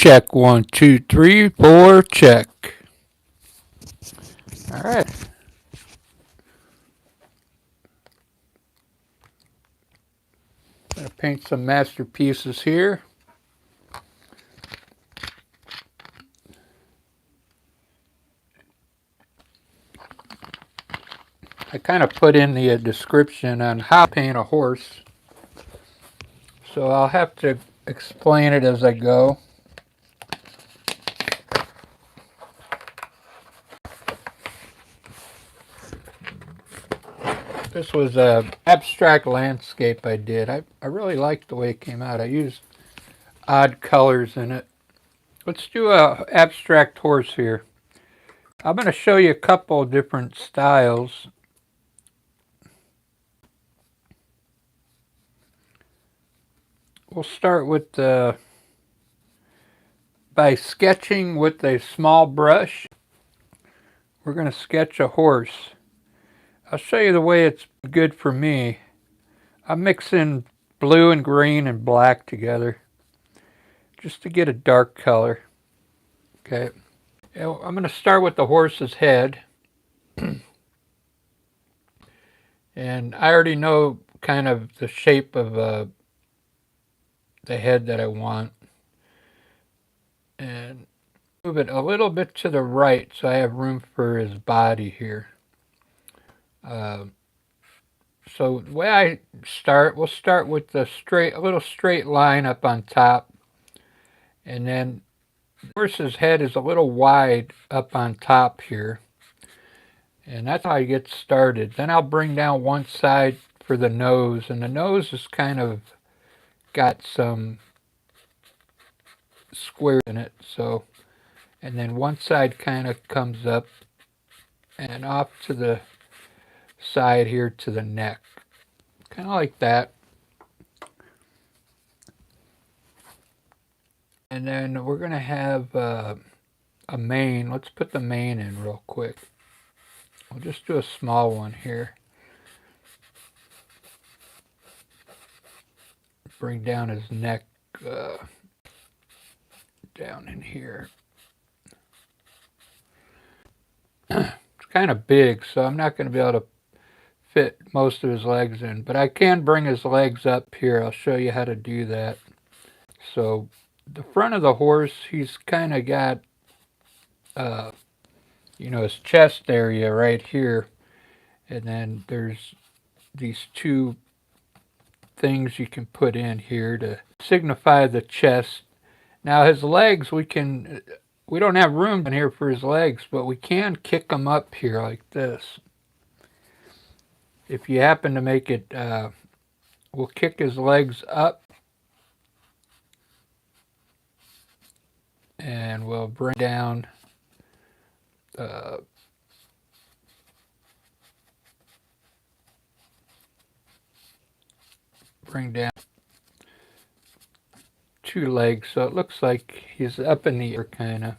check. 1, 2, 3, 4, check. All right. I'm going to paint some masterpieces here. I kind of put in the description on how to paint a horse, so I'll have to explain it as I go. This was an abstract landscape I did. I really liked the way it came out. I used odd colors in it. Let's do a abstract horse here. I'm going to show you a couple of different styles. We'll start with by sketching with a small brush. We're going to sketch a horse. I'll show you the way it's good for me. I'm mixing blue and green and black together just to get a dark color. Okay. I'm going to start with the horse's head. And I already know kind of the shape of the head that I want. And move it a little bit to the right so I have room for his body here. So the way I start, we'll start with a little straight line up on top. And then the horse's head is a little wide up on top here. And that's how I get started. Then I'll bring down one side for the nose. And the nose is kind of got some squares in it. So, and then one side kind of comes up and off to the side here to the neck. Kind of like that. And then we're going to have a mane. Let's put the mane in real quick. I'll just do a small one here. Bring down his neck down in here. It's kind of big, so I'm not going to be able to fit most of his legs in, but I can bring his legs up here. I'll show you how to do that. So the front of the horse, he's kind of got his chest area right here, and then there's these two things you can put in here to signify the chest. Now his legs, we don't have room in here for his legs, but we can kick them up here like this. If you happen to make it, we'll kick his legs up and we'll bring down two legs, so it looks like he's up in the air kind of.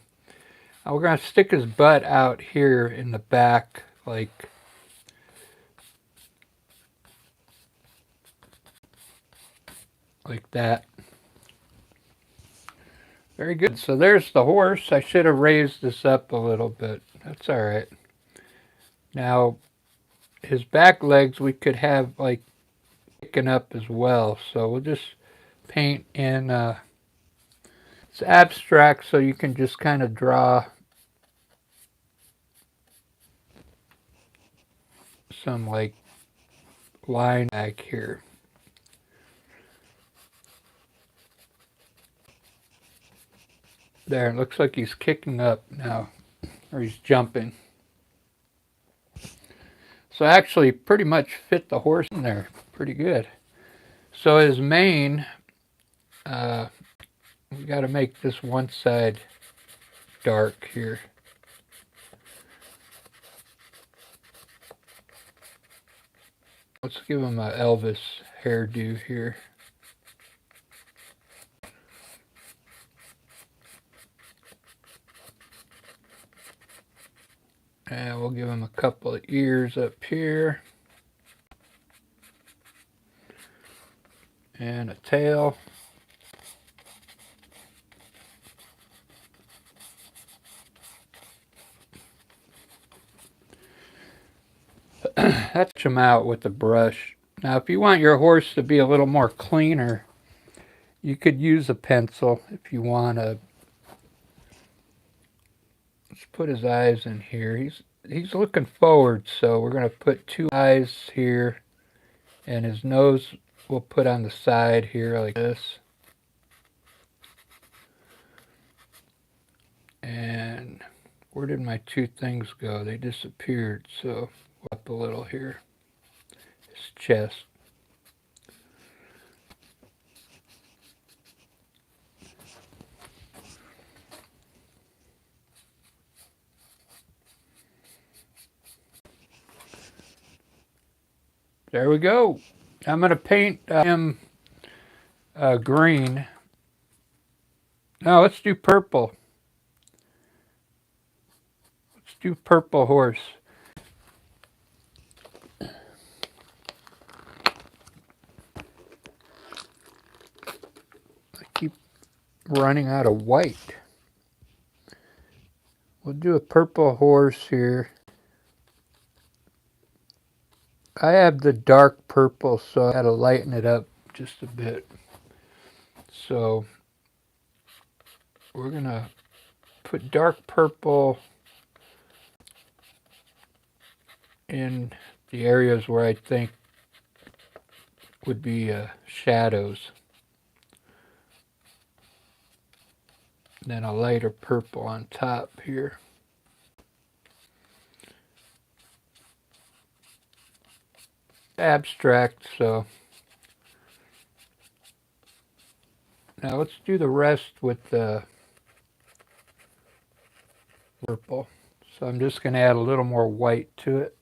Now we're going to stick his butt out here in the back like that. Very good. So there's the horse. I should have raised this up a little bit. That's all right. Now his back legs we could have like picking up as well. So we'll just paint in it's abstract, so you can just kind of draw some like line back here. There, it looks like he's kicking up now, or he's jumping. So actually pretty much fit the horse in there pretty good. So his mane, we got to make this one side dark here. Let's give him a Elvis hairdo here. And we'll give him a couple of ears up here. And a tail. touch them out with a brush. Now, if you want your horse to be a little more cleaner, you could use a pencil if you want to. Let's put his eyes in here. He's looking forward, so we're going to put 2 eyes here, and his nose we'll put on the side here like this. And where did my 2 things go? They disappeared, so up a little here. His chest. There we go. I'm going to paint him green. Now let's do purple. Let's do purple horse. I keep running out of white. We'll do a purple horse here. I have the dark purple, so I had to lighten it up just a bit. So we're going to put dark purple in the areas where I think would be shadows. Then a lighter purple on top here. Abstract, so now let's do the rest with the purple. So I'm just going to add a little more white to it.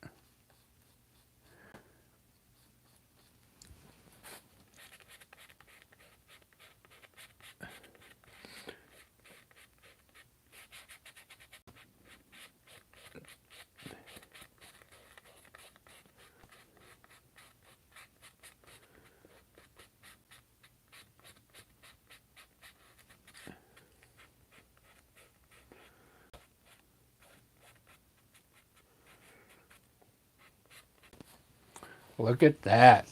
Look at that.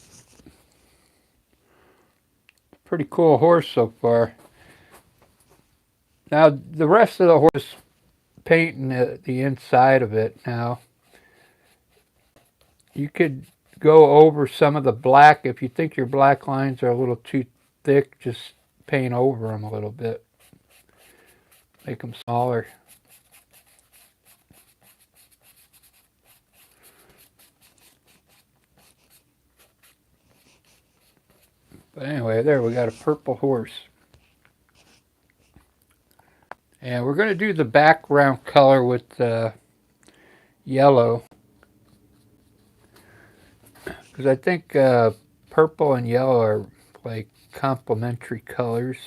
Pretty cool horse so far. Now the rest of the horse, painting the inside of it now. You could go over some of the black. If you think your black lines are a little too thick, just paint over them a little bit. Make them smaller. But anyway, there we got a purple horse. And we're going to do the background color with yellow. Because I think purple and yellow are like complementary colors.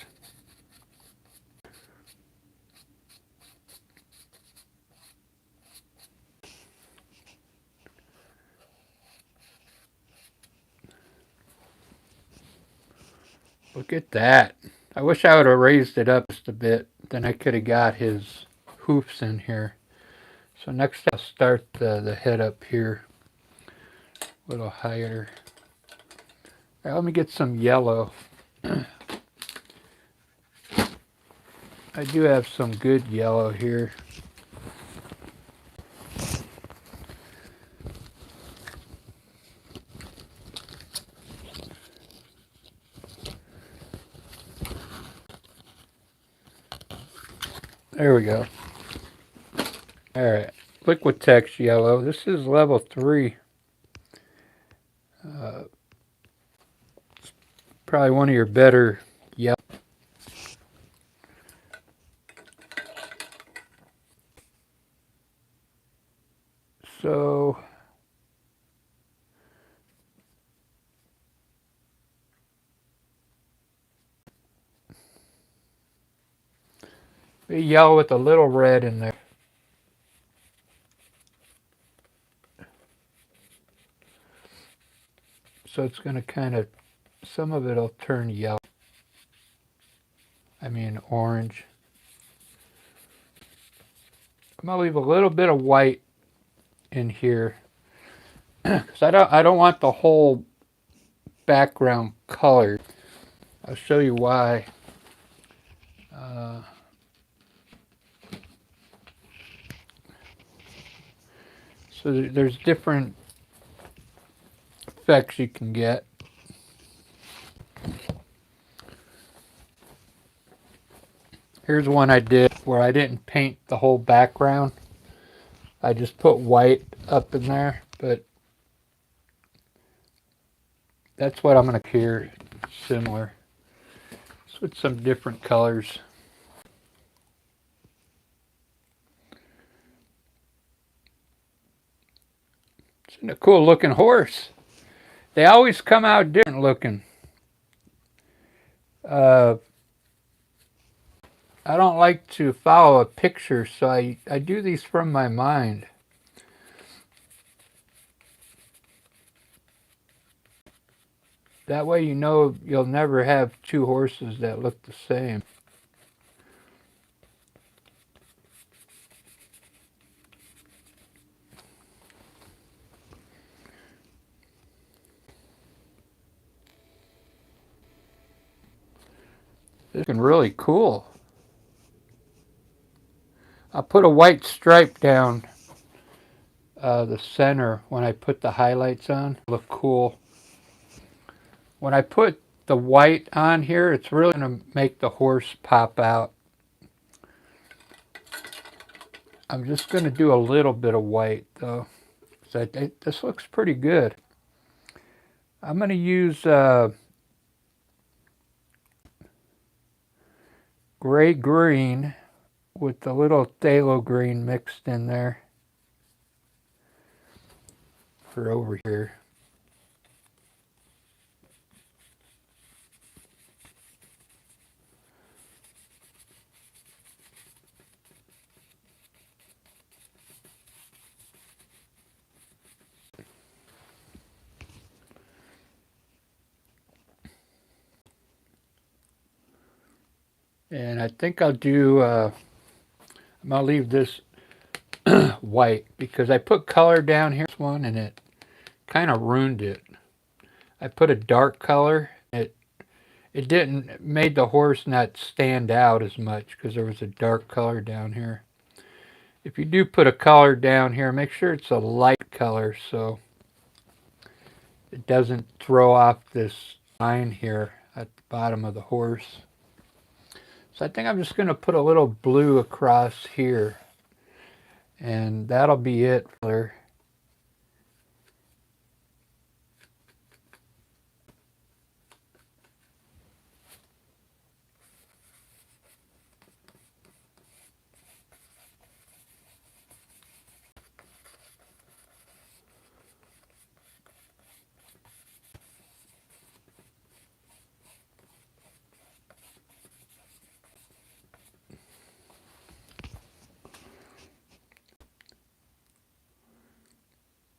Look at that. I wish I would have raised it up just a bit. Then I could have got his hoofs in here. So next I'll start the head up here. A little higher. All right, let me get some yellow. I do have some good yellow here. There we go. Alright, Liquitex yellow. This is level 3. It's probably one of your better yellow. So yellow with a little red in there. So it's going to kind of, some of it will turn yellow. I mean orange. I'm going to leave a little bit of white in here. because I don't want the whole background colored. I'll show you why. So there's different effects you can get. Here's one I did where I didn't paint the whole background. I just put white up in there, but that's what I'm going to here. Similar. Just with some different colors. It's a cool looking horse. They always come out different looking. I don't like to follow a picture, so I do these from my mind. That way you know you'll never have two horses that look the same. This is looking really cool. I'll put a white stripe down the center when I put the highlights on. Look cool. When I put the white on here, it's really going to make the horse pop out. I'm just going to do a little bit of white though. So this looks pretty good. I'm going to use gray green with the little phthalo green mixed in there for over here. And I think I'll do, I'm going to leave this white because I put color down here, this one, and it kind of ruined it. I put a dark color. It didn't, made the horse not stand out as much because there was a dark color down here. If you do put a color down here, make sure it's a light color so it doesn't throw off this line here at the bottom of the horse. So I think I'm just going to put a little blue across here. And that'll be it.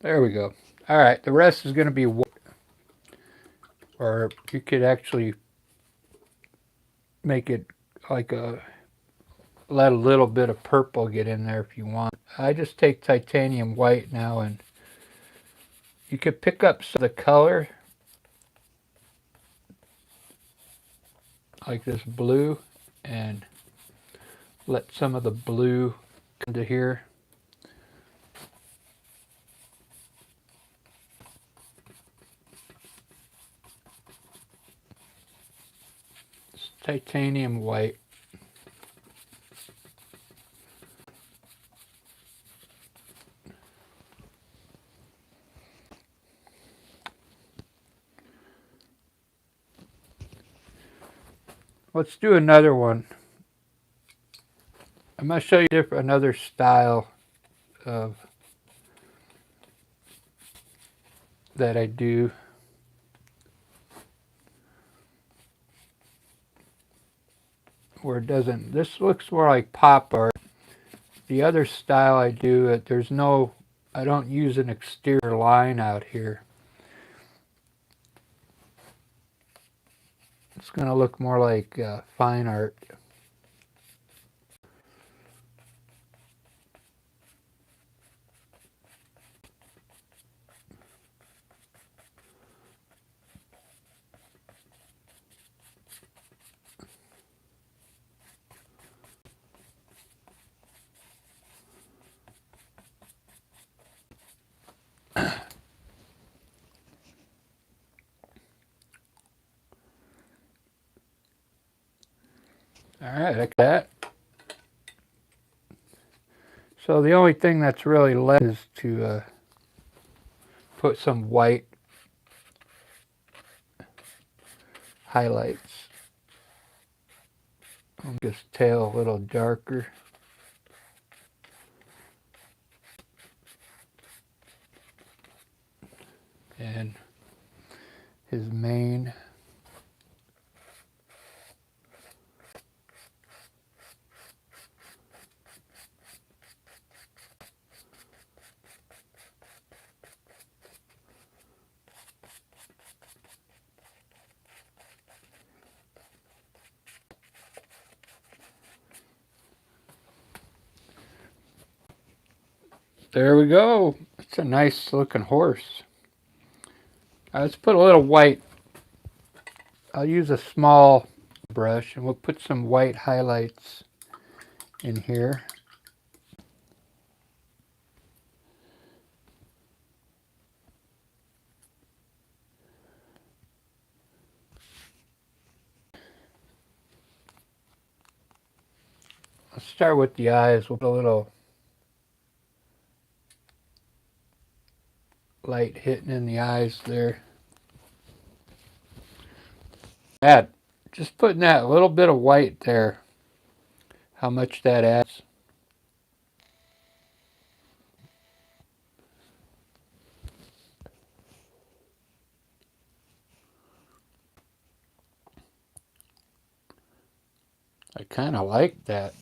There we go. All right, the rest is going to be white. Or you could actually make it like let a little bit of purple get in there if you want. I just take titanium white now, and you could pick up some of the color like this blue and let some of the blue come to here. It's titanium white. Let's do another one. I'm going to show you another style of that I do. Where it doesn't, this looks more like pop art. The other style I do, there's no, I don't use an exterior line out here. It's going to look more like fine art. All right, like that. So the only thing that's really left is to put some white highlights. I'll just tail a little darker. And his mane. There we go. It's a nice looking horse. Let's put a little white. I'll use a small brush and we'll put some white highlights in here. Let's start with the eyes. We'll put a little light hitting in the eyes there. Just putting that little bit of white there, how much that adds. I kind of like that.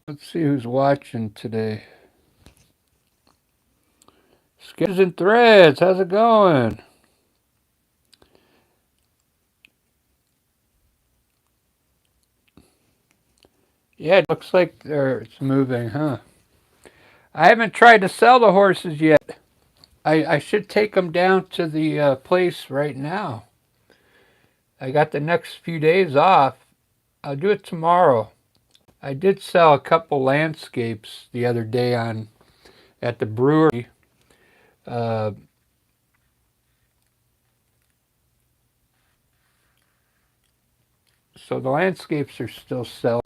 Let's see who's watching today. Sketches and Threads, how's it going? Yeah, it looks like it's moving, huh? I haven't tried to sell the horses yet. I should take them down to the place right now. I got the next few days off. I'll do it tomorrow. I did sell a couple landscapes the other day at the brewery. Uh, so the landscapes are still selling.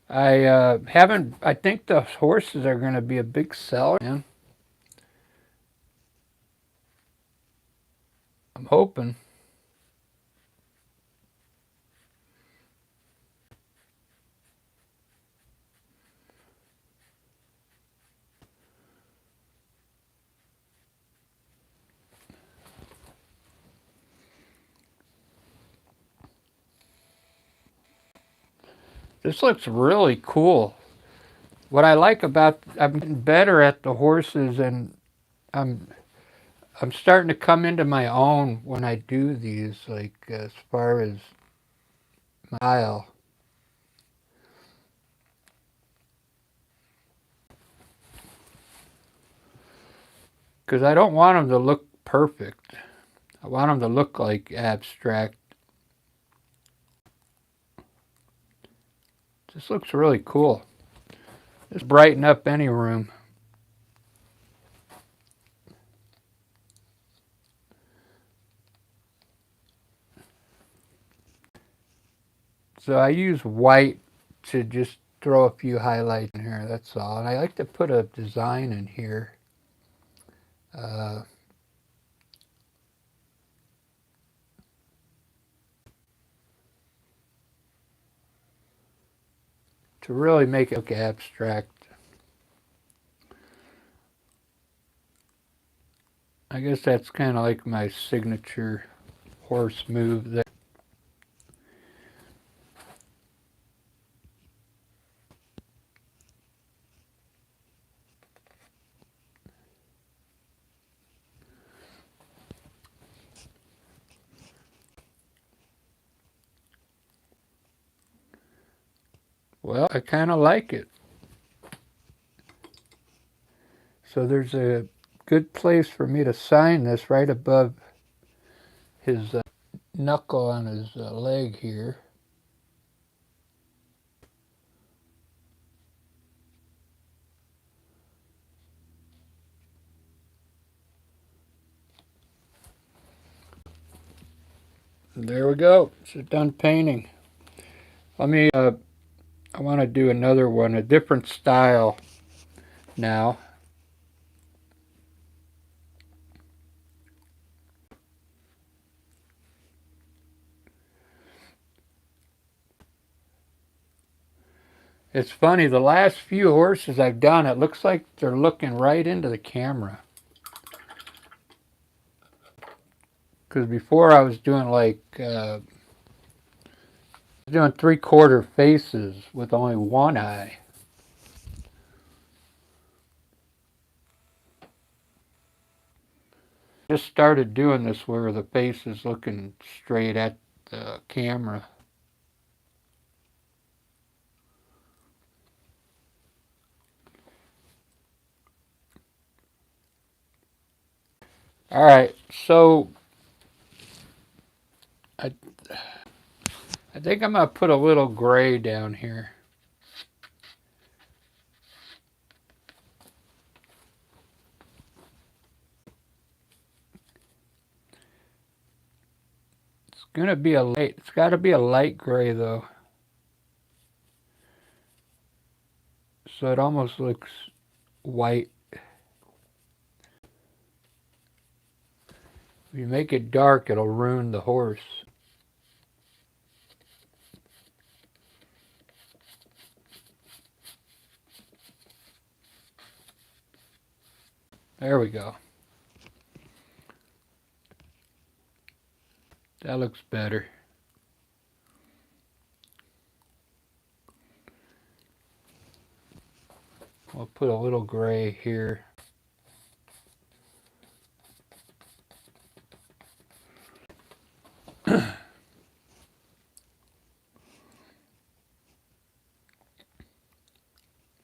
I haven't. I think the horses are going to be a big seller, man. I'm hoping. This looks really cool. What I like about I'm getting better at the horses, and I'm I'm starting to come into my own when I do these. Like as far as my style, because I don't want them to look perfect. I want them to look like abstract. This looks really cool. Just brighten up any room. So I use white to just throw a few highlights in here, that's all. And I like to put a design in here. Uh, to really make it look abstract. I guess that's kind of like my signature horse move there. Well, I kind of like it. So there's a good place for me to sign this, right above his knuckle on his leg here. There we go. It's a done painting. Let me, I want to do another one, a different style now. It's funny, the last few horses I've done, it looks like they're looking right into the camera. Because before I was doing like, doing 3/4 faces with only one eye. Just started doing this where the face is looking straight at the camera. All right, so I think I'm gonna put a little gray down here. It's gonna be a light. It's got to be a light gray though, so it almost looks white. If you make it dark, it'll ruin the horse. There we go. That looks better. I'll put a little gray here.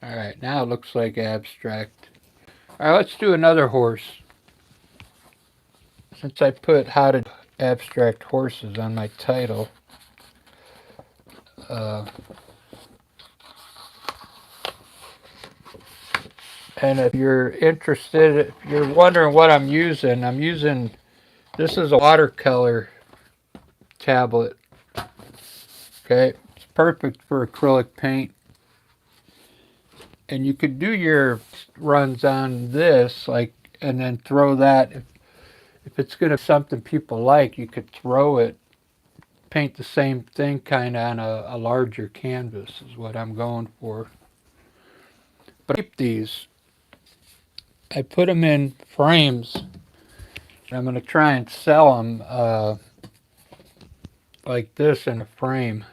All right, now it looks like abstract. All right, let's do another horse. Since I put how to abstract horses on my title, and if you're interested, if you're wondering what I'm using, this is a watercolor tablet. Okay, it's perfect for acrylic paint. And you could do your runs on this, like, and then throw that. If it's going to be something people like, you could throw it, paint the same thing kind of on a larger canvas is what I'm going for. But I keep these. I put them in frames. I'm going to try and sell them like this in a frame.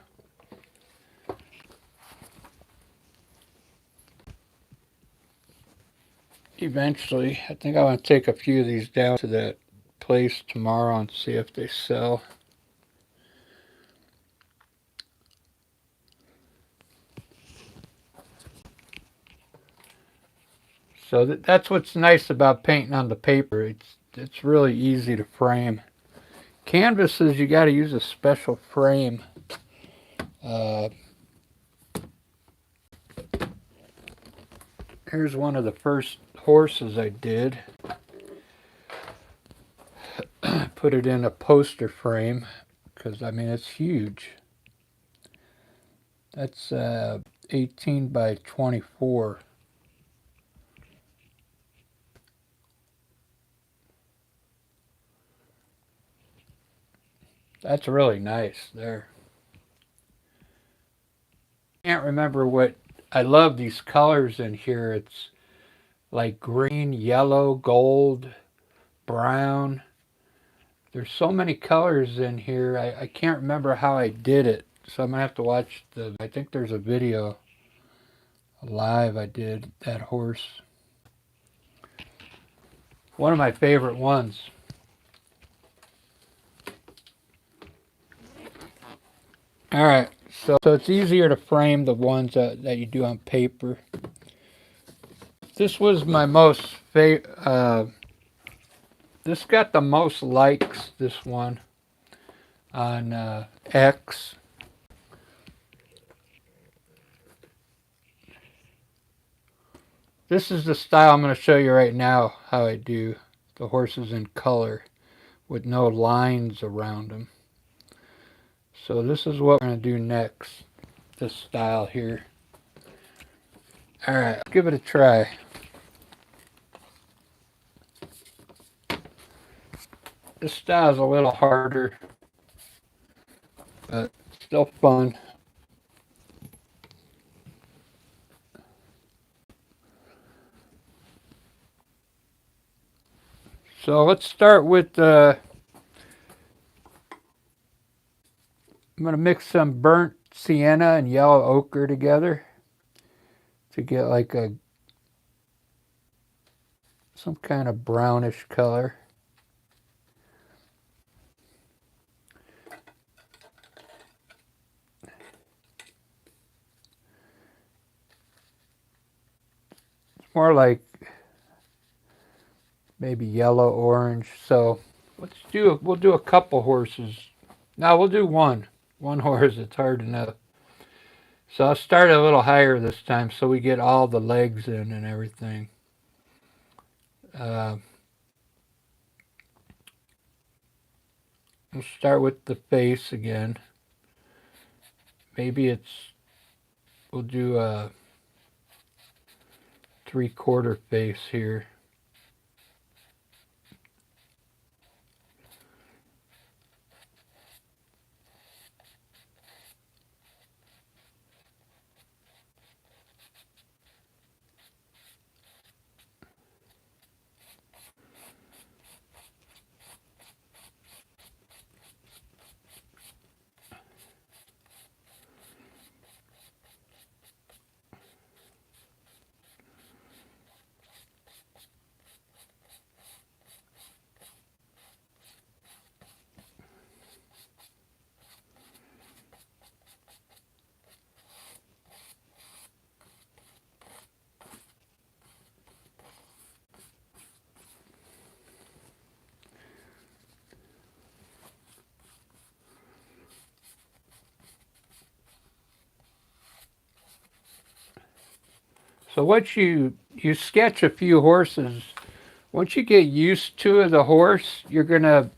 Eventually, I think I want to take a few of these down to that place tomorrow and see if they sell. So that's what's nice about painting on the paper. It's really easy to frame. Canvases, you got to use a special frame. Here's one of the first horses I did. Put it in a poster frame because, I mean, it's huge. That's 18 by 24. That's really nice there. Can't remember what, I love these colors in here. It's like green, yellow, gold, brown. There's so many colors in here. I can't remember how I did it. So I'm going to have to watch I think there's a video live I did that horse. One of my favorite ones. All right, so it's easier to frame the ones that you do on paper. This was my most this got the most likes, this one, on X. This is the style I'm going to show you right now, how I do the horses in color with no lines around them. So this is what we're going to do next, this style here. Alright, give it a try. This style is a little harder, but still fun. So let's start with, I'm going to mix some burnt sienna and yellow ochre together to get like some kind of brownish color. It's more like maybe yellow orange. So we'll do a couple horses. No, we'll do one horse. It's hard enough. So I'll start a little higher this time so we get all the legs in and everything. We'll start with the face again. Maybe we'll do a 3/4 face here. So once you sketch a few horses, once you get used to the horse, you're going to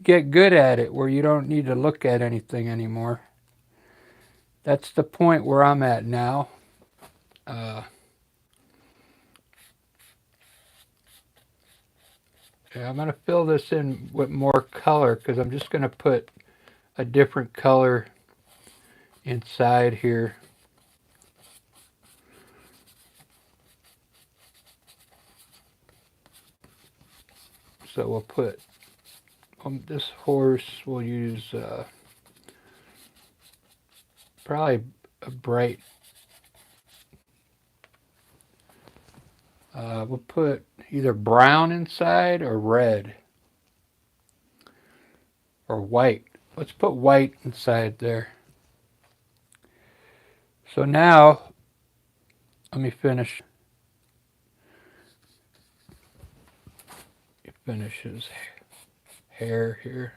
get good at it where you don't need to look at anything anymore. That's the point where I'm at now. Yeah, I'm going to fill this in with more color because I'm just going to put a different color inside here. So we'll put this horse, we'll use probably a bright, we'll put either brown inside or red or white. Let's put white inside there. So now, let me finish his hair here.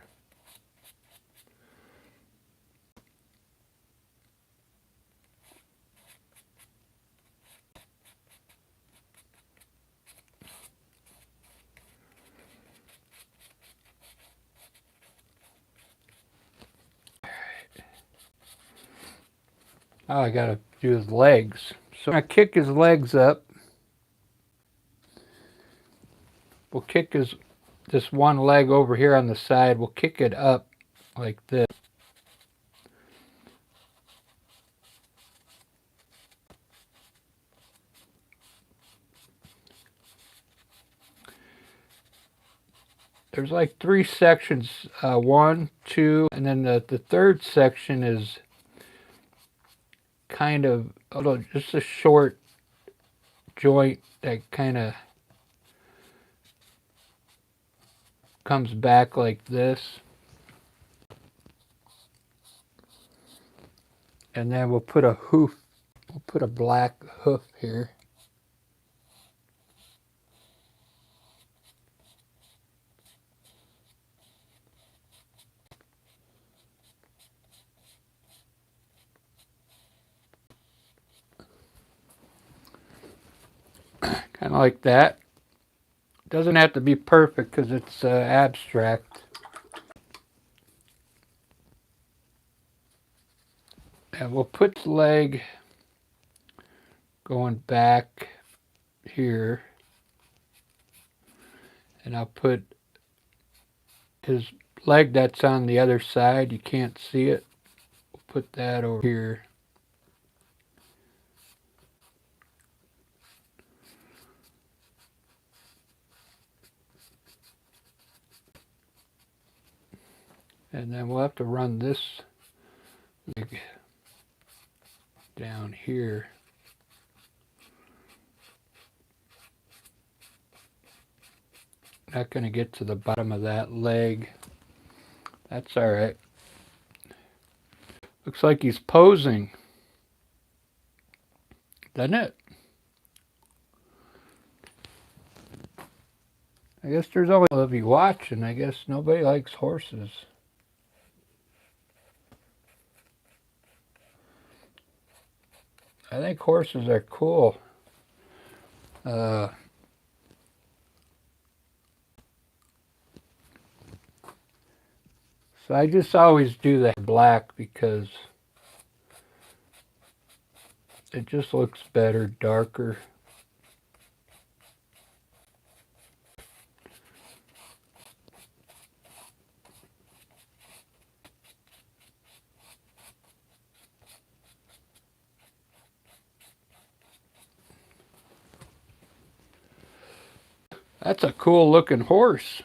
Oh, I gotta do his legs. So I'm gonna kick his legs up. We'll kick this one leg over here on the side. We'll kick it up like this. There's like 3 sections, 1, 2, and then the third section is kind of just a short joint that kind of comes back like this. And then we'll put a hoof, we'll put a black hoof here. Kind of like that. Doesn't have to be perfect because it's abstract. And we'll put the leg going back here. And I'll put his leg that's on the other side. You can't see it. We'll put that over here. And then we'll have to run this leg down here. Not going to get to the bottom of that leg. That's all right. Looks like he's posing, doesn't it? I guess there's always of you watching. I guess nobody likes horses. I think horses are cool. So I just always do the black because it just looks better, darker. That's a cool looking horse.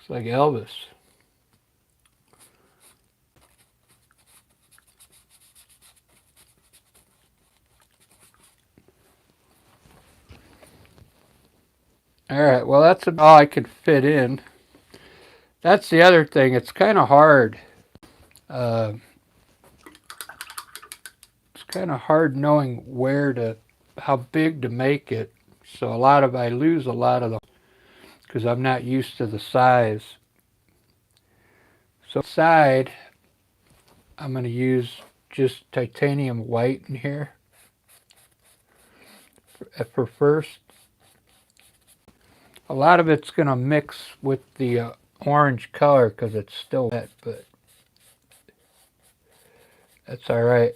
Looks like Elvis. All right, well, that's about all I could fit in. That's the other thing. It's kind of hard. It's kind of hard knowing how big to make it. So I lose a lot of them because I'm not used to the size. So side, I'm going to use just titanium white in here for first. A lot of it's going to mix with the orange color because it's still wet, but that's all right.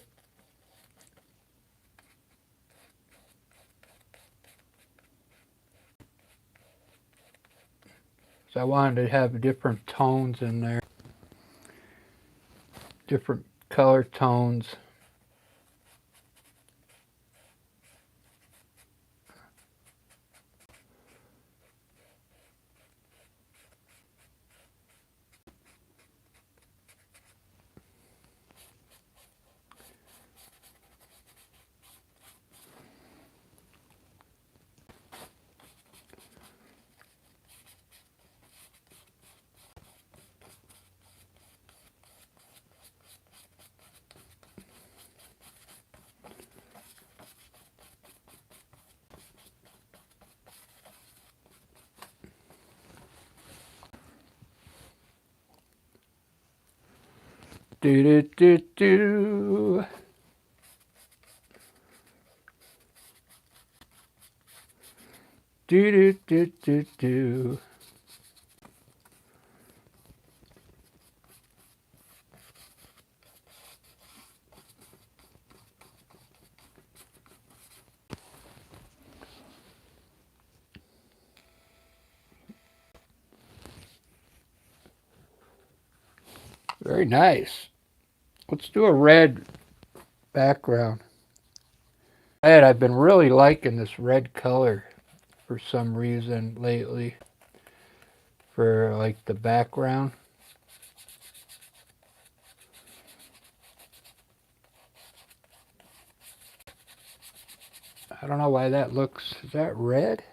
So I wanted to have different tones in there, different color tones. Do do do do. Do do do do do. Very nice. Let's do a red background. I've been really liking this red color for some reason lately for like the background. I don't know why that looks, is that red?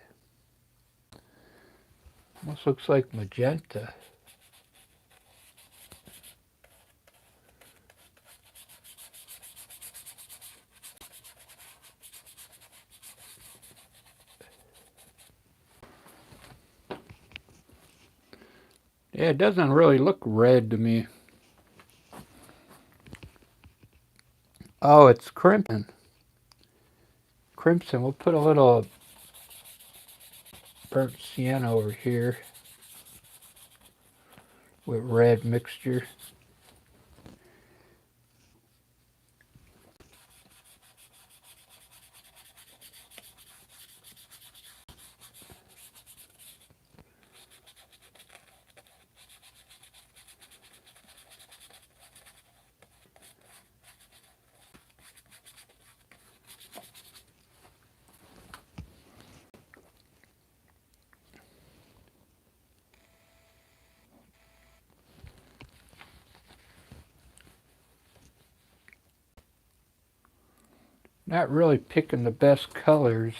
Almost looks like magenta. Yeah, it doesn't really look red to me. Oh, it's crimson. Crimson. We'll put a little burnt sienna over here with red mixture. Not really picking the best colors.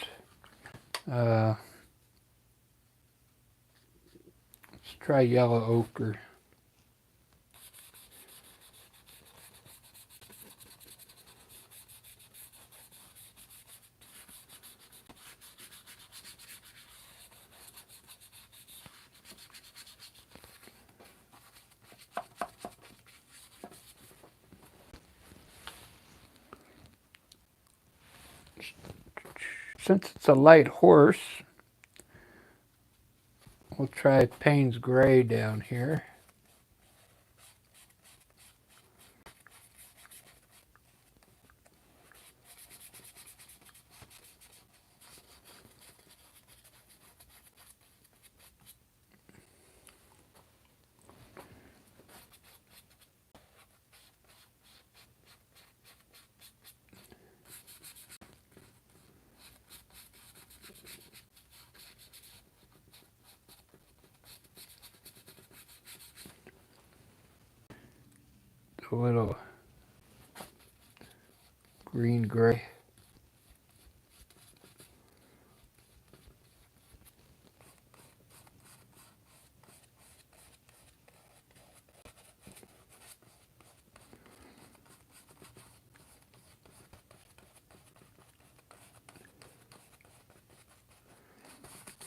Let's try yellow ochre. Since it's a light horse, we'll try Payne's Gray down here. A little green gray.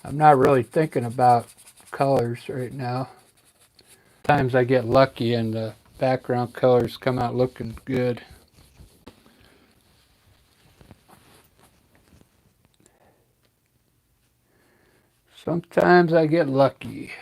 I'm not really thinking about colors right now. Sometimes I get lucky and the background colors come out looking good. Sometimes I get lucky.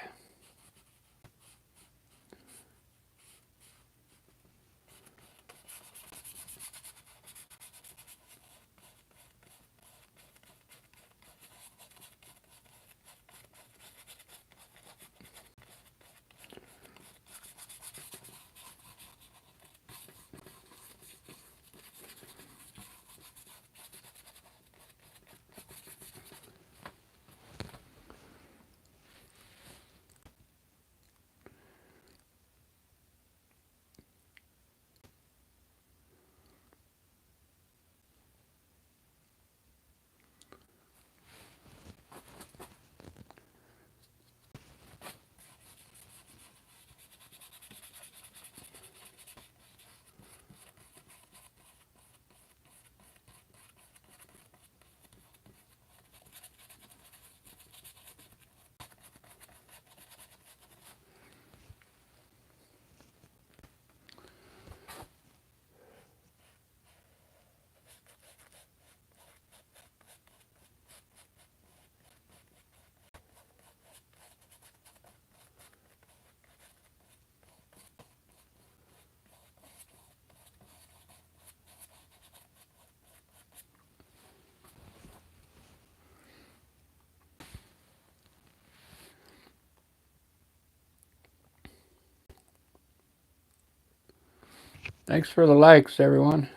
Thanks for the likes, everyone.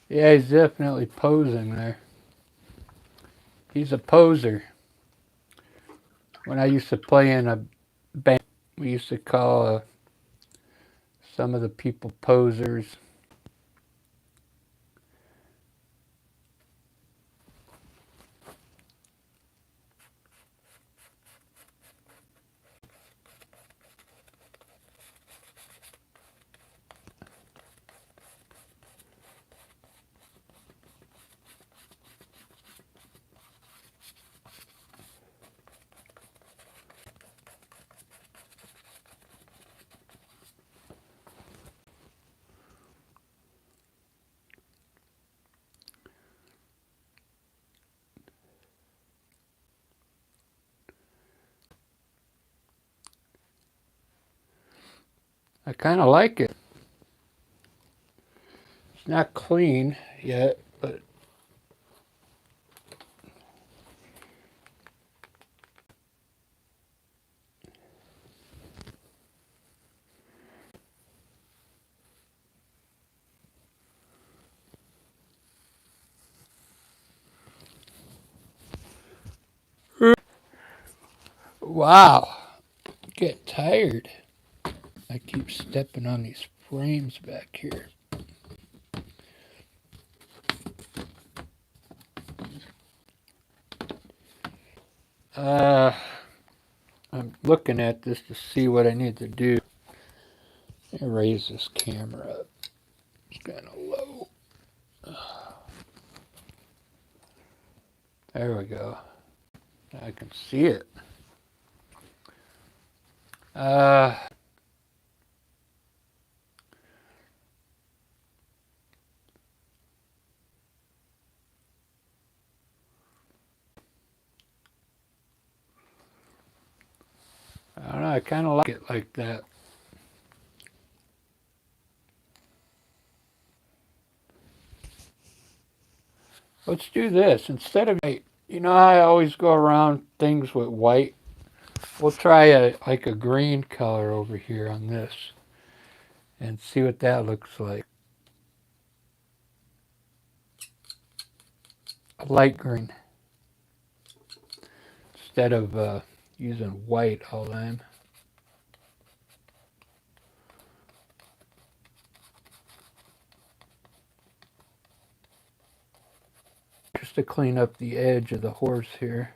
Yeah, he's definitely posing there. He's a poser. When I used to play in a band, we used to call some of the people posers. I kind of like it. It's not clean yet, but wow, get tired. I keep stepping on these frames back here. I'm looking at this to see what I need to do. Let me raise this camera up. It's kind of low. There we go. I can see it. I don't know, I kind of like it like that. Let's do this. Instead of, you know how I always go around things with white? We'll try like a green color over here on this and see what that looks like. A light green. Instead of using white all the time. Just to clean up the edge of the horse here.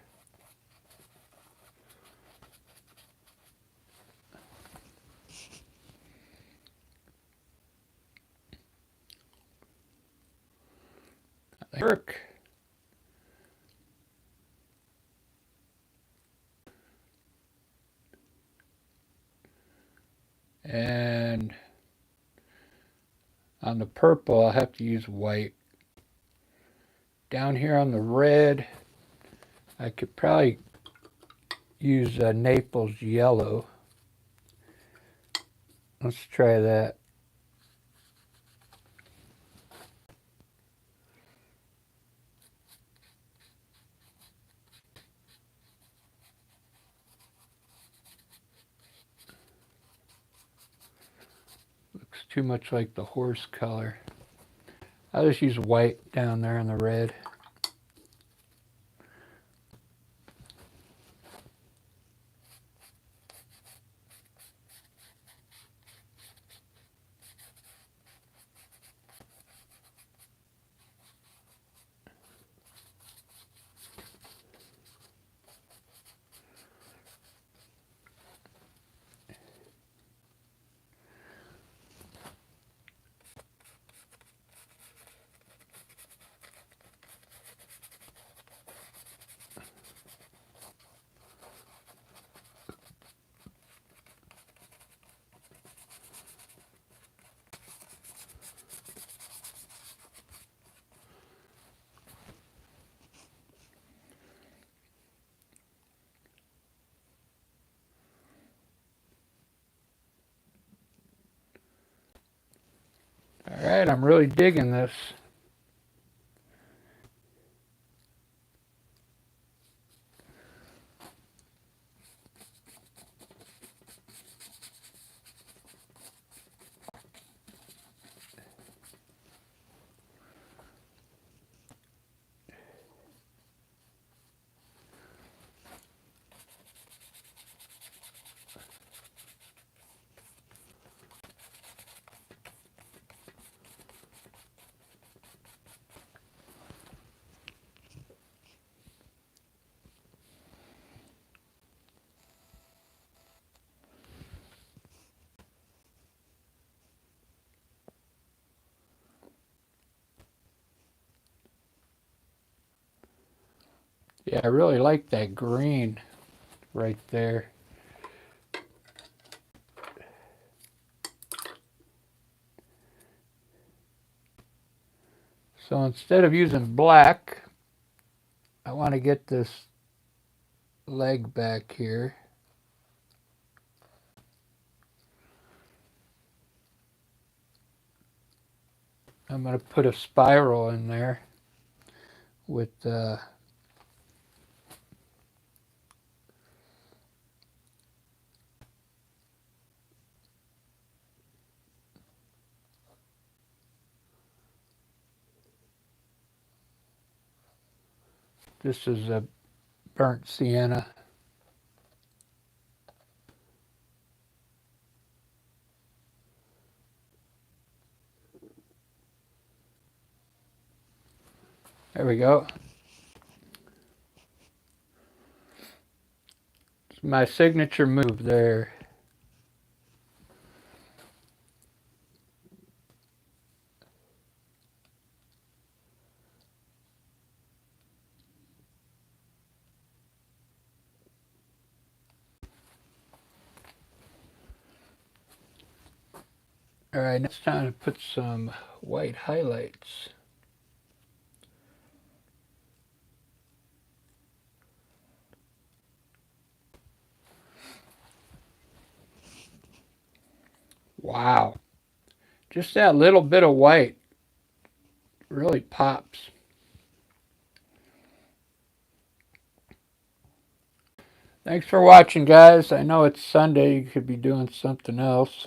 Work. And on the purple, I'll have to use white. Down here on the red, I could probably use Naples yellow. Let's try that. Looks too much like the horse color. I'll just use white down there in the red. All right, I'm really digging this. Yeah, I really like that green right there. So instead of using black, I want to get this leg back here. I'm going to put a spiral in there with this is a burnt sienna. There we go. It's my signature move there. All right, now it's time to put some white highlights. Wow. Just that little bit of white really pops. Thanks for watching, guys. I know it's Sunday. You could be doing something else.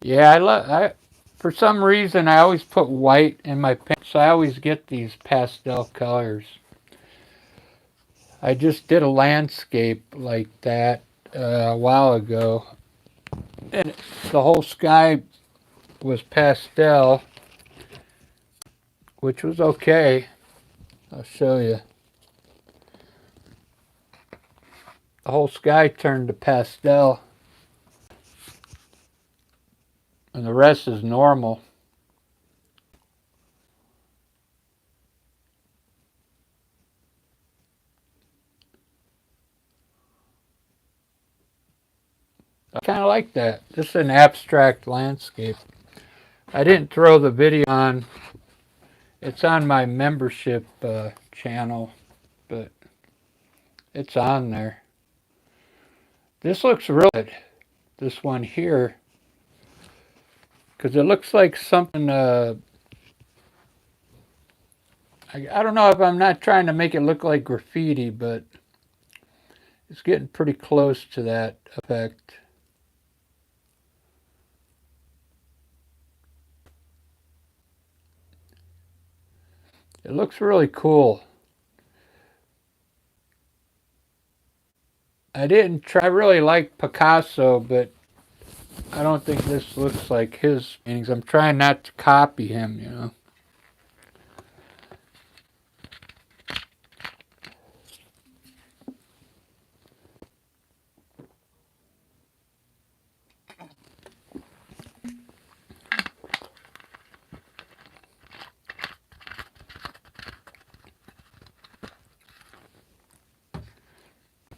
Yeah, for some reason I always put white in my paint, so I always get these pastel colors. I just did a landscape like that a while ago, and the whole sky was pastel, which was okay. I'll show you. The whole sky turned to pastel, and the rest is normal. I kind of like that. This is an abstract landscape. I didn't throw the video on. It's on my membership channel, but it's on there. This looks real good, this one here, because it looks like something, I don't know if I'm not trying to make it look like graffiti, but it's getting pretty close to that effect. It looks really cool. I really like Picasso, but I don't think this looks like his paintings. I'm trying not to copy him, you know.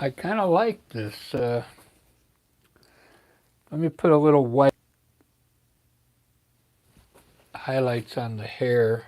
I kind of like this. Let me put a little white highlights on the hair.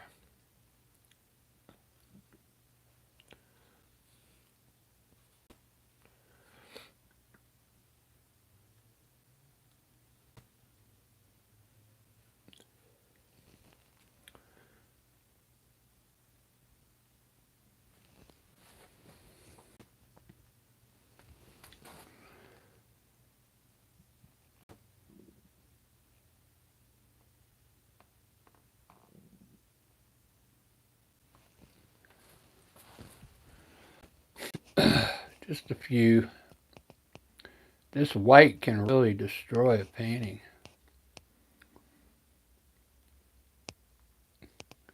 Just a few. This white can really destroy a painting.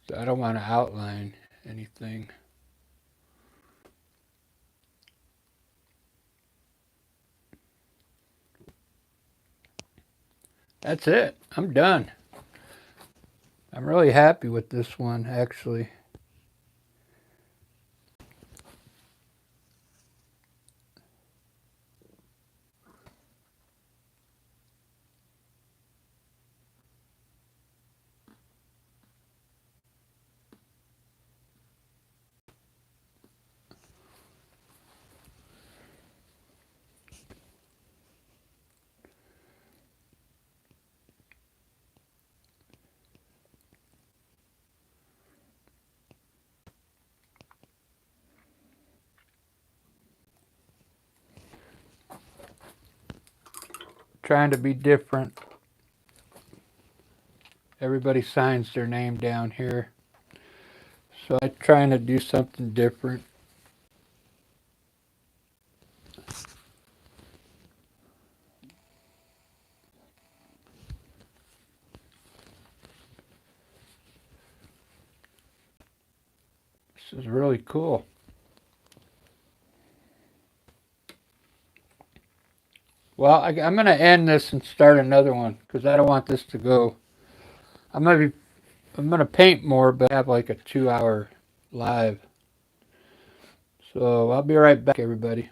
So I don't want to outline anything. That's it. I'm done. I'm really happy with this one, actually. Trying to be different. Everybody signs their name down here. So I'm trying to do something different. This is really cool. Well, I'm going to end this and start another one because I don't want this to go. I'm gonna paint more, but have like a 2 hour live. So I'll be right back, everybody.